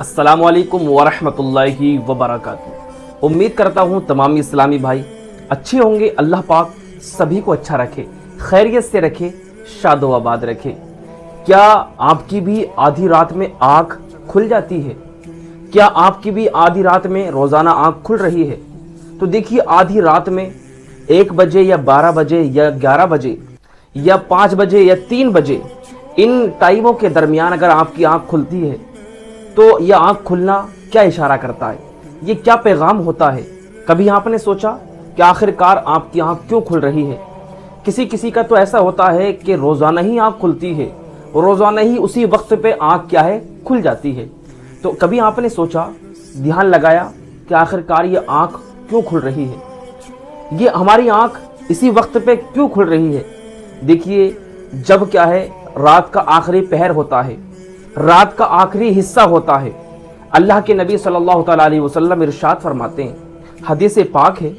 अस्सलामु अलैकुम वरहमतुल्लाहि वबरकातुहू। उम्मीद करता हूँ तमाम इस्लामी भाई अच्छे होंगे। अल्लाह पाक सभी को अच्छा रखे, खैरियत से रखे, शादो आबाद रखे। क्या आपकी भी आधी रात में आँख खुल जाती है? क्या आपकी भी आधी रात में रोज़ाना आँख खुल रही है? तो देखिए, आधी रात में 1 बजे या 12 बजे या 11 बजे या 5 बजे या 3 बजे, इन टाइमों के दरमियान अगर आपकी आँख खुलती है तो यह आँख खुलना क्या इशारा करता है? ये क्या पैगाम होता है? कभी आपने सोचा कि आखिरकार आपकी आँख क्यों खुल रही है? किसी किसी का तो ऐसा होता है कि रोज़ाना ही आँख खुलती है, रोज़ाना ही उसी वक्त पे आँख क्या है खुल जाती है। तो कभी आपने सोचा, ध्यान लगाया कि आखिरकार ये आँख क्यों खुल रही है? ये हमारी आँख इसी वक्त पे क्यों खुल रही है? देखिए, जब क्या है रात का आखिरी पहर होता है, रात का आखिरी हिस्सा होता है, अल्लाह के नबी सल्लल्लाहु तआला अलैहि वसल्लम इरशाद फरमाते हैं, हदीस पाक है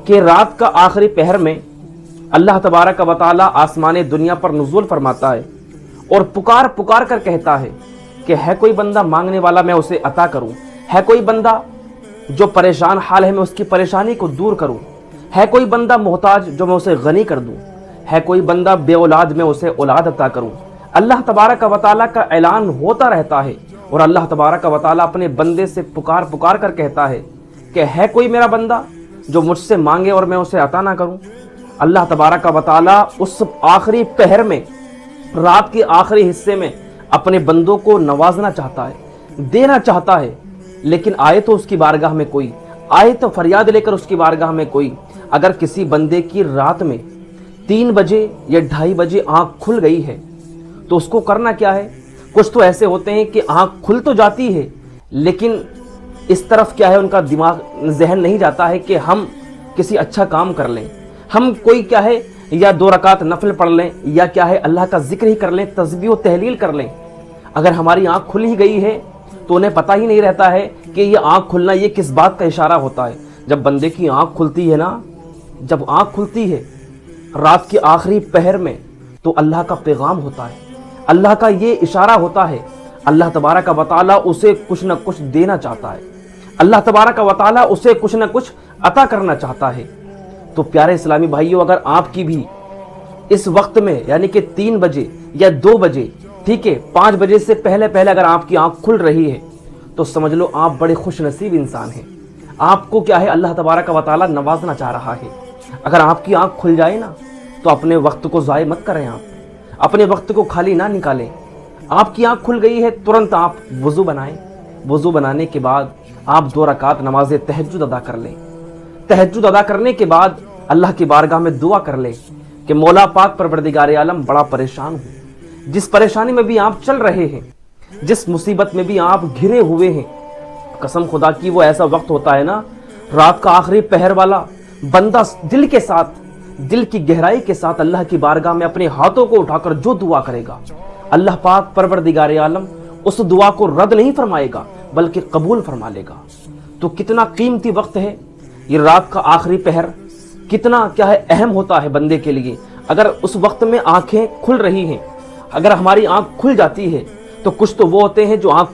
कि रात का आखिरी पहर में अल्लाह तबारक व तआला आसमान दुनिया पर नुज़ूल फरमाता है और पुकार पुकार कर कहता है कि है कोई बंदा मांगने वाला, मैं उसे अता करूं। है कोई बंदा जो परेशान हाल है, मैं उसकी परेशानी को दूर करूं। है कोई बंदा मोहताज, जो मैं उसे गनी कर दूं। है कोई बंदा बे औलाद, मैं उसे औलाद अता करूं। अल्लाह तबारक व तआला का ऐलान होता रहता है और अल्लाह तबारक व तआला अपने बंदे से पुकार पुकार कर कहता है कि है कोई मेरा बंदा जो मुझसे मांगे और मैं उसे अता ना करूं। अल्लाह तबारक व तआला उस आखिरी पहर में, रात के आखिरी हिस्से में अपने बंदों को नवाजना चाहता है, देना चाहता है, लेकिन आए तो उसकी बारगाह में कोई, आए तो फरियाद लेकर उसकी बारगाह में कोई। अगर किसी बंदे की रात में 3 बजे या 2:30 बजे आँख खुल गई है तो उसको करना क्या है? कुछ तो ऐसे होते हैं कि आँख खुल तो जाती है, लेकिन इस तरफ क्या है उनका दिमाग, जहन नहीं जाता है कि हम किसी अच्छा काम कर लें, हम कोई क्या है या 2 रकात नफल पढ़ लें, या क्या है अल्लाह का जिक्र ही कर लें, तस्बीह व तहलील कर लें। अगर हमारी आँख खुल ही गई है तो उन्हें पता ही नहीं रहता है कि ये आँख खुलना ये किस बात का इशारा होता है। जब बंदे की आँख खुलती है ना, जब आँख खुलती है रात के आखिरी पहर में, तो अल्लाह का पैगाम होता है, अल्लाह का ये इशारा होता है। अल्लाह तबारक व तआला उसे कुछ न कुछ देना चाहता है, अल्लाह तबारक व तआला उसे कुछ न कुछ अता करना चाहता है। तो प्यारे इस्लामी भाइयों, अगर आपकी भी इस वक्त में यानी कि 3 बजे या 2 बजे, ठीक है, 5 बजे से पहले पहले अगर आपकी आँख खुल रही है तो समझ लो आप बड़े खुश नसीब इंसान हैं। आपको क्या है अल्लाह तबारक व तआला नवाजना चाह रहा है। अगर आपकी आँख खुल जाए ना तो अपने वक्त को ज़ाय मत करें, आप अपने वक्त को खाली ना निकालें। आपकी आँख खुल गई है, तुरंत आप वज़ू बनाएं। वज़ू बनाने के बाद आप 2 रकात नमाज तहज्जुद अदा कर लें। तहज्जुद अदा करने के बाद अल्लाह की बारगाह में दुआ कर लें कि मौला पाक परवरदिगार आलम, बड़ा परेशान हूँ, जिस परेशानी में भी आप चल रहे हैं, जिस मुसीबत में भी आप घिरे हुए हैं, कसम खुदा की वो ऐसा वक्त होता है ना, रात का आखिरी पहर वाला बंदा दिल के साथ, दिल की गहराई के साथ अल्लाह की बारगाह में अपने हाथों को उठाकर जो दुआ करेगा, अल्लाह पाक परवरदिगार आलम उस दुआ को रद्द नहीं फरमाएगा बल्कि कबूल फरमा लेगा। तो कितना कीमती वक्त है ये रात का आखिरी पहर, कितना क्या है अहम होता है बंदे के लिए। अगर उस वक्त में आंखें खुल रही हैं, अगर हमारी आंख खुल जाती है, तो कुछ तो वो होते हैं जो आंख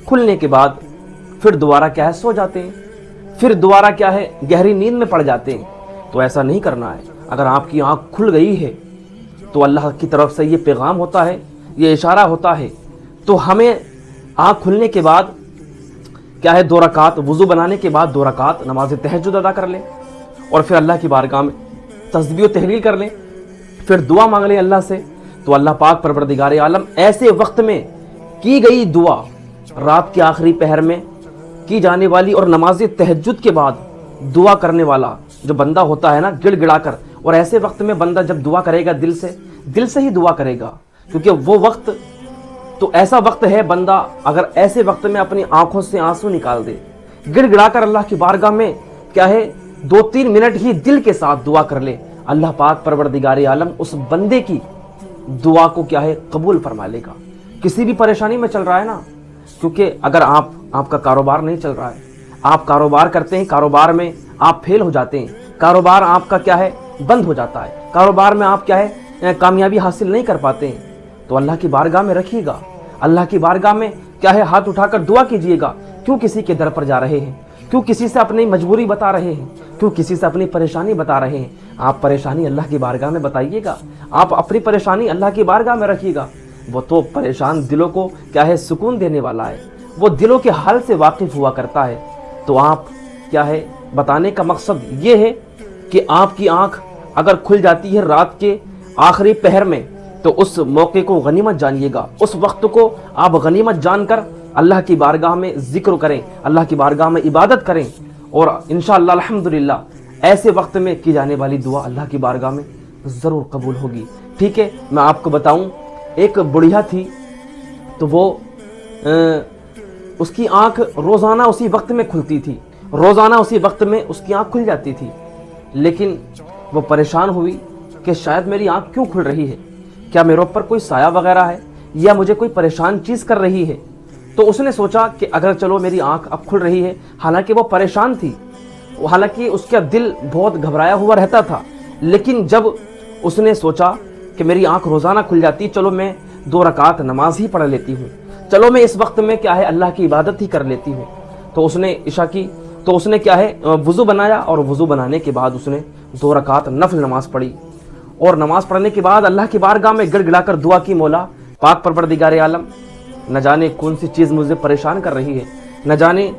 खुलने के बाद फिर दोबारा क्या है सो जाते हैं, फिर दोबारा क्या है गहरी नींद में पड़ जाते हैं। तो ऐसा नहीं करना है। अगर आपकी आंख खुल गई है तो अल्लाह की तरफ से ये पैगाम होता है, ये इशारा होता है। तो हमें आंख खुलने के बाद क्या है 2 रकात, वुज़ू बनाने के बाद 2 रकात नमाज तहज्जुद अदा कर लें और फिर अल्लाह की बारगाह में तस्बीह व तहलील कर लें, फिर दुआ मांग लें अल्लाह से। तो अल्लाह पाक परवरदिगार आलम ऐसे वक्त में की गई दुआ, रात के आखिरी पहर में की जाने वाली और नमाज तहज्जुद के बाद दुआ करने वाला जो बंदा होता है ना, गिड़गिड़ा कर, और ऐसे वक्त में बंदा जब दुआ करेगा दिल से ही दुआ करेगा, क्योंकि वो वक्त तो ऐसा वक्त है, बंदा अगर ऐसे वक्त में अपनी आंखों से आंसू निकाल दे, गिड़गिड़ा कर अल्लाह की बारगाह में क्या है 2-3 मिनट ही दिल के साथ दुआ कर ले, अल्लाह पाक परवरदिगार आलम उस बंदे की दुआ को क्या है कबूल फरमा लेगा। किसी भी परेशानी में चल रहा है ना, क्योंकि अगर आपका कारोबार नहीं चल रहा है, आप कारोबार करते हैं, कारोबार में आप फेल हो जाते हैं, कारोबार आपका क्या है बंद हो जाता है, कारोबार में आप क्या है कामयाबी हासिल नहीं कर पाते हैं, तो अल्लाह की बारगाह में रखिएगा, अल्लाह की बारगाह में क्या है हाथ उठाकर दुआ कीजिएगा। क्यों किसी के दर पर जा रहे हैं, क्यों किसी से अपनी मजबूरी बता रहे हैं, क्यों किसी से अपनी परेशानी बता रहे हैं। आप परेशानी अल्लाह की बारगाह में बताइएगा, आप अपनी परेशानी अल्लाह की बारगाह में रखिएगा। वो तो परेशान दिलों को क्या है सुकून देने वाला है, वो दिलों के हाल से वाकिफ हुआ करता है। तो आप क्या है बताने का मकसद ये है कि आपकी आंख अगर खुल जाती है रात के आखिरी पहर में, तो उस मौके को गनीमत जानिएगा, उस वक्त को आप गनीमत जानकर अल्लाह की बारगाह में जिक्र करें, अल्लाह की बारगाह में इबादत करें, और इंशाअल्लाह अल्हम्दुलिल्लाह ऐसे वक्त में की जाने वाली दुआ अल्लाह की बारगाह में ज़रूर कबूल होगी। ठीक है, मैं आपको बताऊं, एक बुढ़िया थी, तो वो उसकी आंख रोज़ाना उसी वक्त में खुलती थी, रोज़ाना उसी वक्त में उसकी आंख खुल जाती थी। लेकिन वो परेशान हुई कि शायद मेरी आंख क्यों खुल रही है, क्या मेरे ऊपर कोई साया वगैरह है या मुझे कोई परेशान चीज़ कर रही है। तो उसने सोचा कि अगर चलो मेरी आंख अब खुल रही है, हालांकि वो परेशान थी, हालांकि उसका दिल बहुत घबराया हुआ रहता था, लेकिन जब उसने सोचा कि मेरी आंख रोज़ाना खुल जाती, चलो मैं 2 रकात नमाज ही पढ़ लेती हूँ, चलो मैं इस वक्त में क्या है अल्लाह की इबादत ही कर लेती हूँ। तो उसने इशा की, तो उसने क्या है वज़ू बनाया, और वज़ू बनाने के बाद उसने 2 रकात नफल नमाज पढ़ी, और नमाज पढ़ने के बाद अल्लाह की बारगाह में गिड़गिड़ाकर दुआ की, मौला पाक परवरदिगार आलम, न जाने कौन सी चीज़ मुझे परेशान कर रही है, न जाने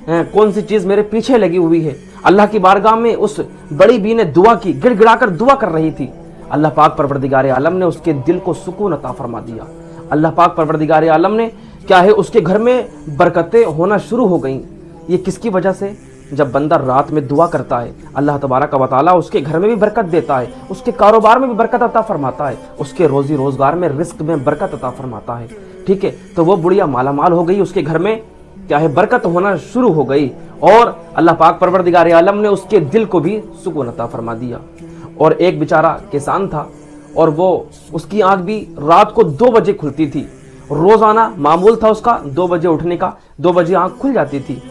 कौन सी चीज़ मेरे पीछे लगी हुई है। अल्लाह की बारगाह में उस बड़ी बी ने दुआ की, गिड़गिड़ाकर दुआ कर रही थी। अल्लाह पाक परवरदिगार आलम ने उसके दिल को सुकून अता फरमा दिया। अल्लाह पाक परवरदिगार आलम ने क्या है उसके घर में बरकतें होना शुरू हो गईं। ये किसकी वजह से? जब बंदा रात में दुआ करता है, अल्लाह तबारक व तआला उसके घर में भी बरकत देता है, उसके कारोबार में भी बरकत अता फरमाता है, उसके रोजी रोजगार में रिस्क में बरकत अता फरमाता है। ठीक है, तो वो बुढ़िया मालामाल हो गई, उसके घर में क्या है बरकत होना शुरू हो गई, और अल्लाह पाक परवरदिगार आलम ने उसके दिल को भी सुकून अता फरमा दिया। और एक बेचारा किसान था, और वो उसकी आंख भी रात को 2 बजे खुलती थी, रोजाना मामूल था उसका 2 बजे उठने का, 2 बजे आंख खुल जाती थी।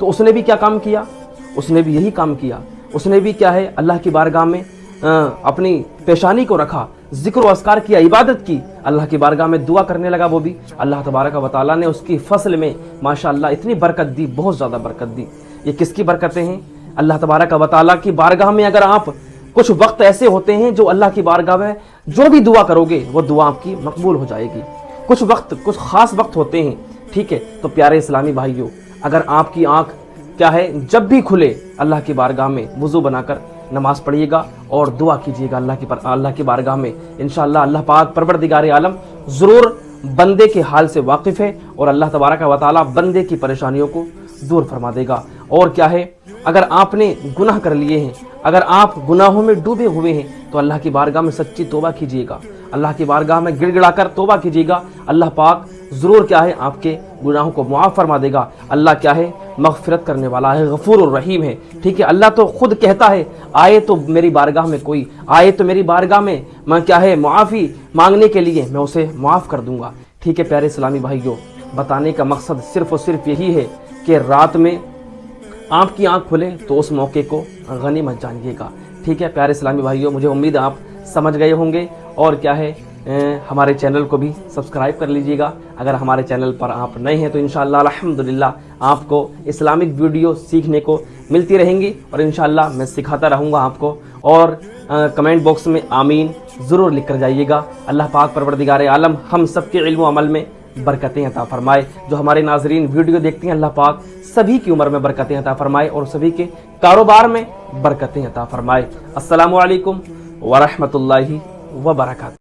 तो उसने भी क्या काम किया, उसने भी यही काम किया, उसने भी क्या है अल्लाह की बारगाह में अपनी पेशानी को रखा, जिक्र व अस्कार किया, इबादत की, अल्लाह की बारगाह में दुआ करने लगा। वो भी अल्लाह तबारक व तआला ने उसकी फसल में माशाअल्लाह इतनी बरकत दी, बहुत ज़्यादा बरकत दी। ये किसकी बरकतें हैं? अल्लाह तबारक व तआला की बारगाह में अगर आप कुछ वक्त ऐसे होते हैं जो अल्लाह की बारगाह में जो भी दुआ करोगे वो दुआ आपकी मकबूल हो जाएगी। कुछ वक्त, कुछ खास वक्त होते हैं। ठीक है, तो प्यारे इस्लामी भाइयों, अगर आपकी आंख क्या है जब भी खुले अल्लाह की बारगाह में वुज़ू बनाकर नमाज पढ़िएगा और दुआ कीजिएगा अल्लाह की बारगाह में। इंशाअल्लाह अल्लाह पाक परवरदिगार आलम ज़रूर बंदे के हाल से वाकिफ़ है, और अल्लाह तबारक व तआला बंदे की परेशानियों को दूर फरमा देगा। और क्या है, अगर आपने गुनाह कर लिए हैं, अगर आप गुनाहों में डूबे हुए हैं, तो अल्लाह की बारगाह में सच्ची तौबा कीजिएगा, अल्लाह की बारगाह में गिड़गिड़ाकर तौबा कीजिएगा। अल्लाह पाक ज़रूर क्या है आपके गुनाहों को मुआफ़ फरमा देगा। अल्लाह क्या है मग़फ़िरत करने वाला है, गफ़ूर रहीम है। ठीक है, अल्लाह तो खुद कहता है, आए तो मेरी बारगाह में कोई आए तो मेरी बारगाह में मैं क्या है मुआफ़ी मांगने के लिए मैं उसे माफ़ कर दूंगा। ठीक है प्यारे इस्लामी भाइयों, बताने का मकसद सिर्फ़ और सिर्फ यही है कि रात में आपकी आँख खुले तो उस मौके को गनीमत जानिएगा। ठीक है प्यारे इस्लामी भाइयों, मुझे उम्मीद है आप समझ गए होंगे, और क्या है हमारे चैनल को भी सब्सक्राइब कर लीजिएगा। अगर हमारे चैनल पर आप नए हैं तो इंशाअल्लाह अल्हम्दुलिल्लाह आपको इस्लामिक वीडियो सीखने को मिलती रहेंगी, और इंशाअल्लाह मैं सिखाता रहूँगा आपको। और कमेंट बॉक्स में आमीन ज़रूर लिख कर जाइएगा। अल्लाह पाक परवरदिगार आलम हम सबके इल्म व अमल में बरकतें अता फरमाए। जो हमारे नाजरीन वीडियो देखते हैं, अल्लाह पाक सभी की उम्र में बरकतें अता फरमाए और सभी के कारोबार में बरकतें अता फरमाए। अस्सलामु अलैकुम व रहमतुल्लाहि व बरकातहू।